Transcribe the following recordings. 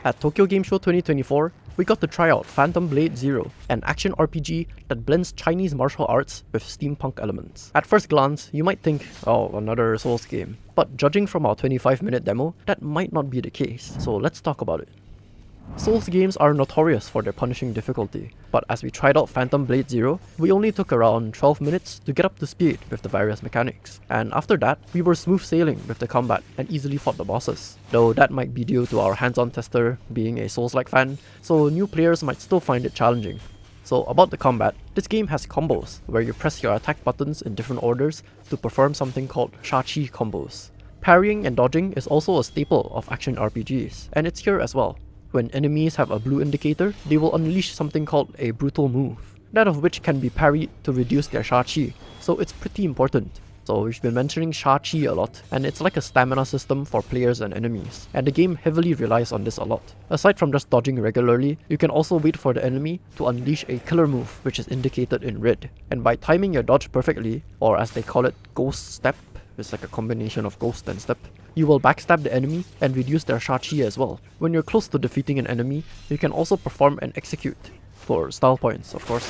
At Tokyo Game Show 2024, we got to try out Phantom Blade Zero, an action RPG that blends Chinese martial arts with steampunk elements. At first glance, you might think, oh, another Souls game. But judging from our 25-minute demo, that might not be the case, so let's talk about it. Souls games are notorious for their punishing difficulty, but as we tried out Phantom Blade Zero, we only took around 12 minutes to get up to speed with the various mechanics, and after that, we were smooth sailing with the combat and easily fought the bosses. Though that might be due to our hands-on tester being a Souls-like fan, so new players might still find it challenging. So about the combat, this game has combos, where you press your attack buttons in different orders to perform something called Sha-Chi combos. Parrying and dodging is also a staple of action RPGs, and it's here as well. When enemies have a blue indicator, they will unleash something called a brutal move, that of which can be parried to reduce their Sha-Chi, so it's pretty important. So we've been mentioning Sha-Chi a lot, and it's like a stamina system for players and enemies, and the game heavily relies on this a lot. Aside from just dodging regularly, you can also wait for the enemy to unleash a killer move which is indicated in red, and by timing your dodge perfectly, or as they call it, ghost step, it's like a combination of ghost and step, you will backstab the enemy and reduce their Sha-Chi as well. When you're close to defeating an enemy, you can also perform an execute, for style points of course.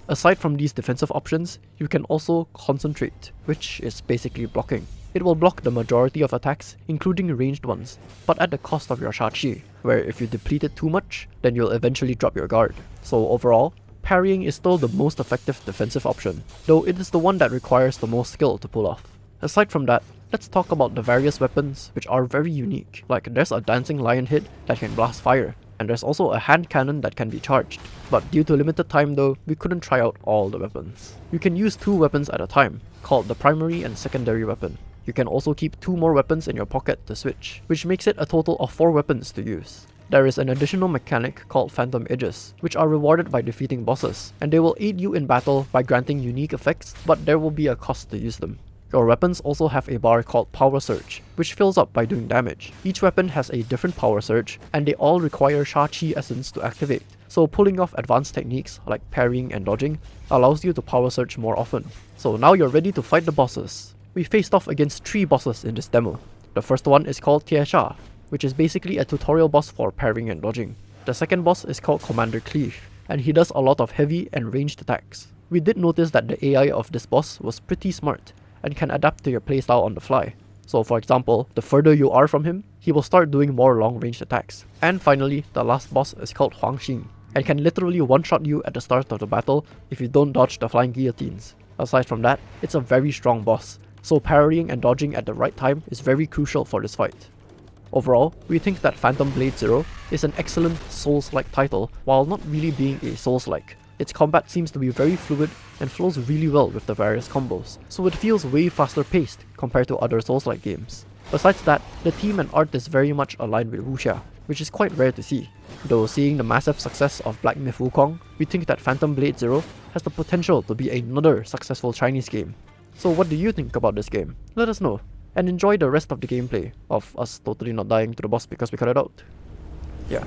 Aside from these defensive options, you can also concentrate, which is basically blocking. It will block the majority of attacks, including ranged ones, but at the cost of your Sha-Chi, where if you deplete it too much, then you'll eventually drop your guard. So overall, parrying is still the most effective defensive option, though it is the one that requires the most skill to pull off. Aside from that, let's talk about the various weapons which are very unique. Like there's a dancing lion head that can blast fire, and there's also a hand cannon that can be charged. But due to limited time though, we couldn't try out all the weapons. You can use 2 weapons at a time, called the primary and secondary weapon. You can also keep 2 more weapons in your pocket to switch, which makes it a total of 4 weapons to use. There is an additional mechanic called Phantom Edges, which are rewarded by defeating bosses, and they will aid you in battle by granting unique effects, but there will be a cost to use them. Your weapons also have a bar called Power Surge, which fills up by doing damage. Each weapon has a different Power Surge, and they all require Sha-Chi essence to activate, so pulling off advanced techniques like parrying and dodging allows you to Power Surge more often. So now you're ready to fight the bosses. We faced off against 3 bosses in this demo. The first one is called Tiesha, which is basically a tutorial boss for parrying and dodging. The second boss is called Commander Cleave, and he does a lot of heavy and ranged attacks. We did notice that the AI of this boss was pretty smart, and can adapt to your playstyle on the fly. So for example, the further you are from him, he will start doing more long-range attacks. And finally, the last boss is called Huang Xing, and can literally one-shot you at the start of the battle if you don't dodge the flying guillotines. Aside from that, it's a very strong boss, so parrying and dodging at the right time is very crucial for this fight. Overall, we think that Phantom Blade Zero is an excellent Souls-like title while not really being a Souls-like. Its combat seems to be very fluid and flows really well with the various combos, so it feels way faster paced compared to other Souls-like games. Besides that, the theme and art is very much aligned with wuxia, which is quite rare to see. Though seeing the massive success of Black Myth Wukong, we think that Phantom Blade Zero has the potential to be another successful Chinese game. So what do you think about this game? Let us know, and enjoy the rest of the gameplay of us totally not dying to the boss because we cut it out. Yeah.